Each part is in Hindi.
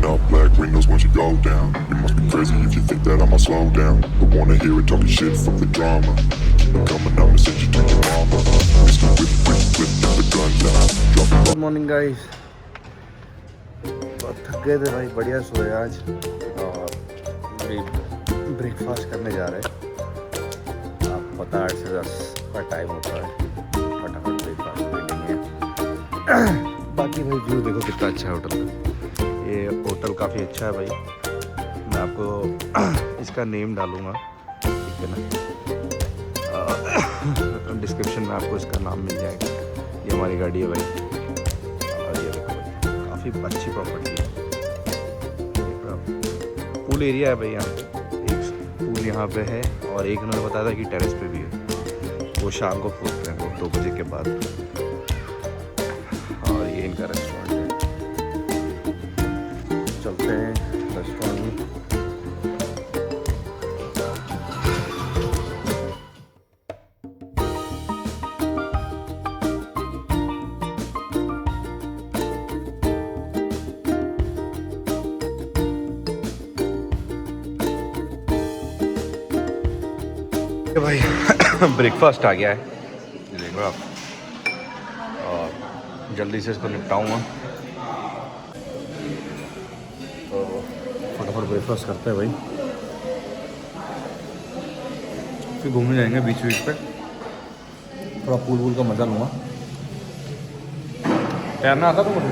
up black windows once you go down. You must be crazy if you think that I'ma slow down. Don't wanna hear it talking shit, fuck the drama. Keep it coming, I'ma send you to your mama. Mr. Whip, get the gun down. Drop it. Good morning guys. बहुत थक गए थे भाई, बढ़िया सोए आज और अभी ब्रेकफास्ट करने जा रहे हैं। आपको पता 8 से 10 का टाइम होता है, फटाफट ब्रेकफास्ट कर लेंगे। बाकी भाई व्यू देखो कितना अच्छा है होटल का। ये होटल काफ़ी अच्छा है भाई, मैं आपको इसका नेम डालूँगा, ठीक है ना, डिस्क्रिप्शन में आपको इसका नाम मिल जाएगा। ये हमारी गाड़ी है भाई और ये देखो भाई काफ़ी अच्छी प्रॉपर्टी है। पूल एरिया है भाई, यहाँ पे एक पूल यहाँ पे है और एक उन्होंने बताया था कि टेरेस पे भी है, वो शाम को खोलते हैं 2 बजे के बाद। और ये इनका रेस्टोरेंट है, चलते हैं रेस्टोरेंट में। भाई ब्रेकफास्ट आ गया है, ये देखो आप, और जल्दी से इसको निपटाऊंगा तो फटाफट ब्रेकफास्ट करते हैं भाई, फिर घूमने जाएंगे बीच बीच पे, थोड़ा पूल वूल का मज़ा लूँगा। तैरना आता तो मुझे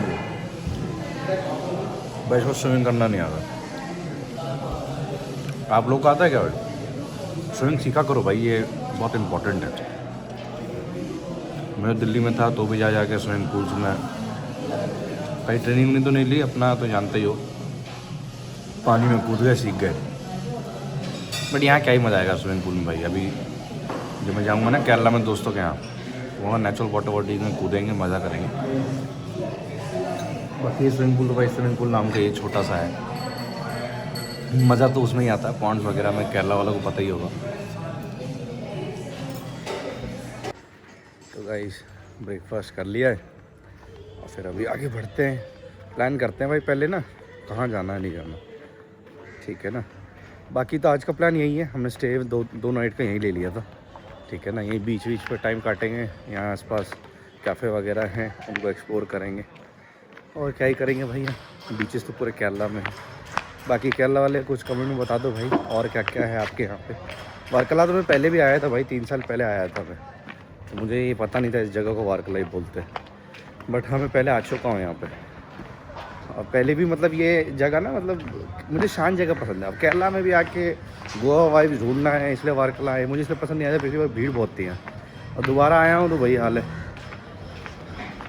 भाई, इसको स्विमिंग करना नहीं आता। आप लोग को आता है क्या भाई? स्विमिंग सीखा करो भाई, ये बहुत इम्पोर्टेंट है। मैं दिल्ली में था तो भी जा के स्विमिंग पूल्स में कहीं ट्रेनिंग नहीं तो नहीं ली, अपना तो जानते ही हो, पानी में कूद गए, सीख गए। बट यहाँ क्या ही मज़ा आएगा स्विमिंग पूल में भाई। अभी जब मैं जाऊँगा ना केरला में दोस्तों के यहाँ, वहाँ नेचुरल वाटर बॉडी में कूदेंगे, मज़ा करेंगे। बाकी स्विमिंग पूल तो भाई स्विमिंग पूल नाम का ये छोटा सा है, मज़ा तो उसमें ही आता है, पॉन्ड्स वगैरह में केरला वालों को पता ही होगा। तो गाइस ब्रेकफास्ट कर लिया है और फिर अभी आगे बढ़ते हैं, प्लान करते हैं भाई पहले ना कहाँ जाना है, नहीं जाना, ठीक है ना। बाकी तो आज का प्लान यही है, हमने स्टे दो नाइट का यहीं ले लिया था, ठीक है ना। यहीं बीच बीच पे टाइम काटेंगे, यहाँ आसपास कैफ़े वगैरह हैं, उनको एक्सप्लोर करेंगे और क्या ही करेंगे भाई। बीचेस तो पूरे केरला में है। बाकी केरला वाले कुछ कमेंट में बता दो भाई और क्या क्या है आपके यहाँ पे। वारकला तो मैं पहले भी आया था भाई, 3 साल पहले आया था मैं, तो मुझे ये पता नहीं था इस जगह को वारकला ही बोलते हैं, बट हाँ मैं पहले आ चुका हूँ यहाँ पे। और पहले भी मतलब ये जगह ना, मतलब मुझे शांत जगह पसंद है। अब केरला में भी आके गोवा वाइब ढूंढना है, इसलिए वारकला है। मुझे इसलिए पसंद नहीं आया, पिछली बार भीड़ बहुत थी यहाँ, और दोबारा आया हूँ तो वही हाल है।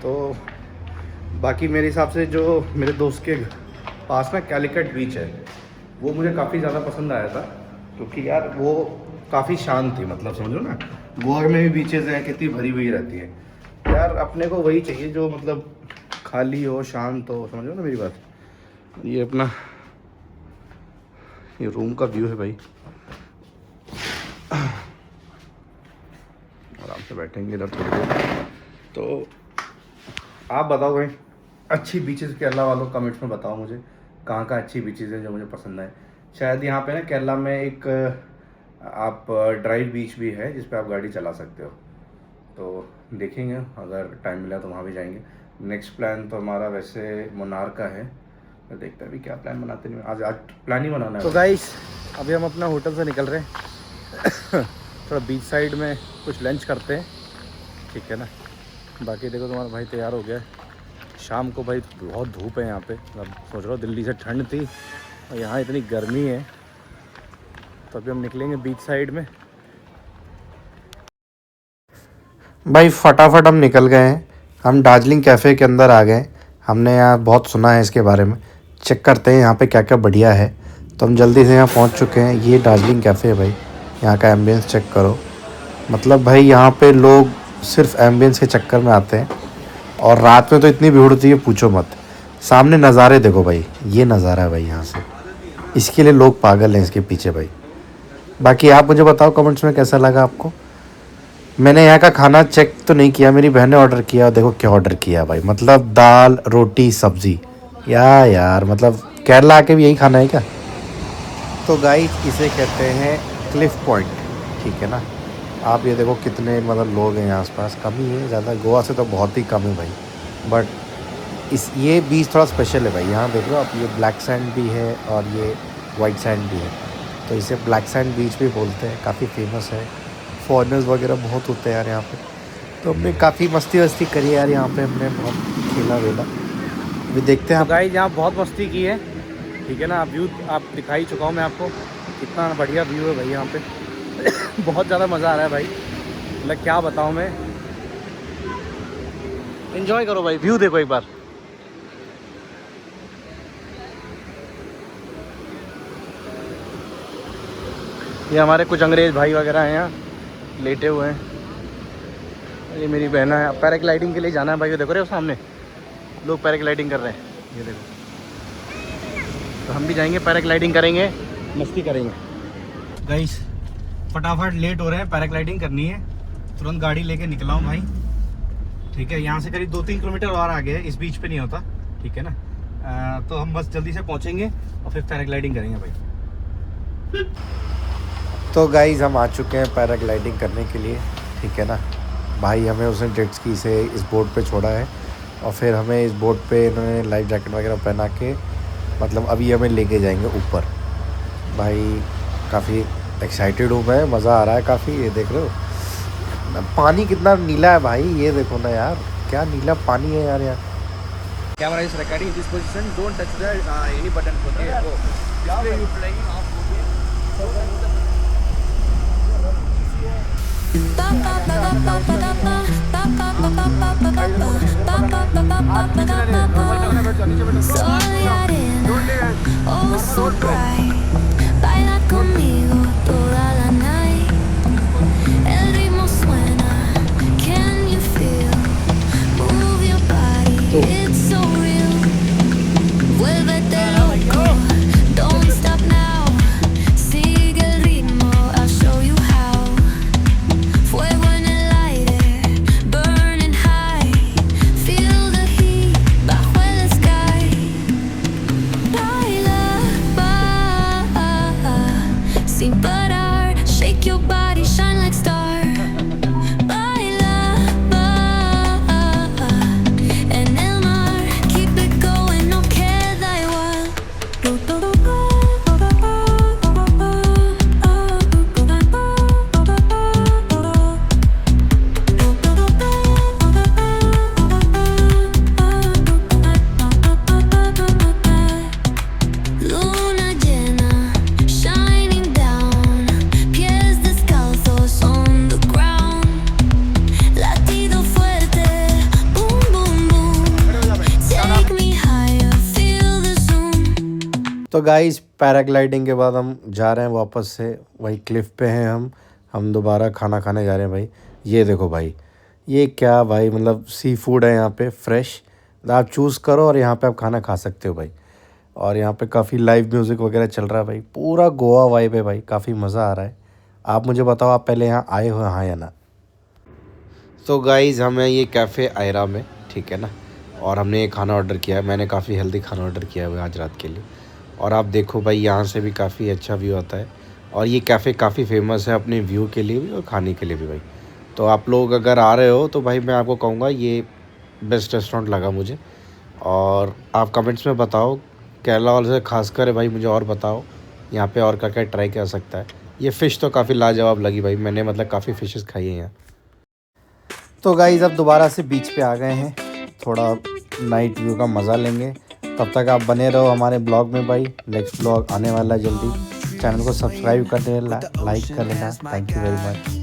तो बाकी मेरे हिसाब से जो मेरे दोस्त के पास में कैलिकट बीच है, वो मुझे काफ़ी ज़्यादा पसंद आया था, क्योंकि यार वो काफ़ी शांत थी, मतलब समझो ना, गोवा में भी बीचेज़ हैं, कितनी भरी हुई रहती है यार। अपने को वही चाहिए जो मतलब खाली हो, शांत हो, समझो ना मेरी बात। ये अपना ये रूम का व्यू है भाई, आराम से बैठेंगे इधर थोड़ी देर। तो आप बताओ भाई, अच्छी बीचेस केरला वालों कमेंट्स में बताओ मुझे, कहाँ कहाँ अच्छी बीचेस हैं जो मुझे पसंद आए। शायद यहाँ पे ना केरला में एक आप ड्राइव बीच भी है जिस पे आप गाड़ी चला सकते हो, तो देखेंगे अगर टाइम मिला तो वहाँ भी जाएंगे। नेक्स्ट प्लान तो हमारा वैसे मुन्नार का है, तो देखते हैं अभी क्या प्लान बनाते हैं। आज प्लान ही बनाना है। तो गाइस अभी हम अपना होटल से निकल रहे हैं थोड़ा बीच साइड में कुछ लंच करते हैं, ठीक है ना। बाकी देखो तुम्हारा भाई तैयार हो गया है। शाम को भाई बहुत धूप है यहाँ पे, अब सोच रहा हूँ दिल्ली से ठंड थी और यहाँ इतनी गर्मी है, तो अभी हम निकलेंगे बीच साइड में। भाई फटाफट हम निकल गए हैं, हम दार्जिलिंग कैफ़े के अंदर आ गए। हमने यहाँ बहुत सुना है इसके बारे में, चेक करते हैं यहाँ पे क्या क्या बढ़िया है। तो हम जल्दी से यहाँ पहुँच चुके हैं। ये दार्जिलिंग कैफ़े है भाई, यहाँ का एम्बियंस चेक करो। मतलब भाई यहाँ पे लोग सिर्फ एम्बियंस के चक्कर में आते हैं, और रात में तो इतनी भीड़ होती है पूछो मत। सामने नज़ारे देखो भाई, ये नज़ारा है भाई यहाँ से, इसके लिए लोग पागल हैं इसके पीछे भाई। बाकी आप मुझे बताओ कमेंट्स में कैसा लगा आपको। मैंने यहाँ का खाना चेक तो नहीं किया, मेरी बहन ने ऑर्डर किया, देखो क्या ऑर्डर किया भाई, मतलब दाल रोटी सब्ज़ी। यार मतलब केरला आके भी यही खाना है क्या? तो गाइस इसे कहते हैं क्लिफ पॉइंट, ठीक है ना। आप ये देखो कितने मतलब लोग हैं यहाँ आसपास, कम ही है, ज़्यादा गोवा से तो बहुत ही कम है भाई। बट ये बीच थोड़ा स्पेशल है भाई। यहाँ देख लो आप, ये ब्लैक सैंड भी है और ये वाइट सैंड भी है, तो इसे ब्लैक सैंड बीच भी बोलते हैं। काफ़ी फेमस है, फॉरेनर्स वगैरह बहुत होते हैं यार यहाँ पे। तो हमने काफ़ी मस्ती वस्ती करी यार यहाँ पे, हमने बहुत खेला वेला। अभी देखते हैं। तो गाइस यहाँ बहुत मस्ती की है, ठीक है ना। व्यू आप दिखा ही चुका हूँ मैं आपको, कितना बढ़िया व्यू है भाई यहाँ पे। बहुत ज़्यादा मज़ा आ रहा है भाई, मतलब क्या बताऊँ मैं। एंजॉय करो भाई, व्यू देखो एक बार। ये हमारे कुछ अंग्रेज़ भाई वगैरह हैं यहाँ लेटे हुए हैं। ये मेरी बहना है। पैराग्लाइडिंग के लिए जाना है भाई, ये देखो रहे हो सामने लोग पैराग्लाइडिंग कर रहे हैं, ये देखो। तो हम भी जाएंगे, पैराग्लाइडिंग करेंगे, मस्ती करेंगे। गाइस फटाफट लेट हो रहे हैं, पैराग्लाइडिंग करनी है, तुरंत गाड़ी लेके निकला हूँ भाई, ठीक है। यहाँ से करीब 2-3 किलोमीटर और आगे है, इस बीच पे नहीं होता, ठीक है ना। तो हम बस जल्दी से पहुँचेंगे और फिर पैराग्लाइडिंग करेंगे भाई। तो गाइस हम आ चुके हैं पैराग्लाइडिंग करने के लिए, ठीक है ना। भाई हमें उसने जेट स्की से इस बोट पे छोड़ा है और फिर हमें इस बोट पे इन्होंने लाइफ जैकेट वगैरह पहना के मतलब अभी हमें लेके जाएंगे ऊपर। भाई काफ़ी एक्साइटेड हूँ मैं, मज़ा आ रहा है काफ़ी। ये देख रहे हो पानी कितना नीला है भाई, ये देखो ना यार, क्या नीला पानी है यार। Camera is recording this position. Don't touch the any button. Okay, go. Display you playing off. Oh, so bright. Baila conmigo toda la night. El ritmo suena. Can you feel? Move your body. It's so real. Vuélvete loco. Don't stop now. Sigue el ritmo. I'll show you how. Fuego en el aire, burning high. Feel the heat bajo el sky. Baila, sin parar. Shake your body, shine like star. Baila, en el mar. Keep it going, no queda igual. Luna llena, shining down. Pies descalzos on the ground. Latido fuerte, boom boom boom. Take me higher, feel the zoom. तो गाइस पैराग्लाइडिंग के बाद हम जा रहे हैं वापस से वही क्लिफ पे हैं हम दोबारा खाना खाने जा रहे हैं भाई। ये देखो भाई, ये क्या भाई, मतलब सी फूड है यहाँ पे फ्रेश, आप चूज़ करो और यहाँ पे आप खाना खा सकते हो भाई। और यहाँ पे काफ़ी लाइव म्यूज़िक वगैरह चल रहा है भाई, पूरा गोवा वाइब है भाई, काफ़ी मज़ा आ रहा है। आप मुझे बताओ, आप पहले यहाँ आए हो हाँ या ना? तो गाइस हमें ये कैफ़े आयरा में, ठीक है ना, और हमने ये खाना ऑर्डर किया है। मैंने काफ़ी हेल्दी खाना ऑर्डर किया है आज रात के लिए। और आप देखो भाई, यहाँ से भी काफ़ी अच्छा व्यू आता है और ये कैफ़े काफ़ी फेमस है अपने व्यू के लिए भी और खाने के लिए भी भाई। तो आप लोग अगर आ रहे हो तो भाई मैं आपको कहूँगा ये बेस्ट रेस्टोरेंट लगा मुझे। और आप कमेंट्स में बताओ, केरला वाले से खासकर भाई मुझे और बताओ यहाँ पे और क्या क्या ट्राई कर सकता है। ये फ़िश तो काफ़ी लाजवाब लगी भाई, मैंने मतलब काफ़ी फ़िशेस खाई हैं यहाँ। तो गाइस अब दोबारा से बीच पे आ गए हैं, थोड़ा नाइट व्यू का मज़ा लेंगे। तब तक आप बने रहो हमारे ब्लॉग में भाई, नेक्स्ट ब्लॉग आने वाला है जल्दी। चैनल को सब्सक्राइब कर देना, लाइक कर लेना। Thank you very much.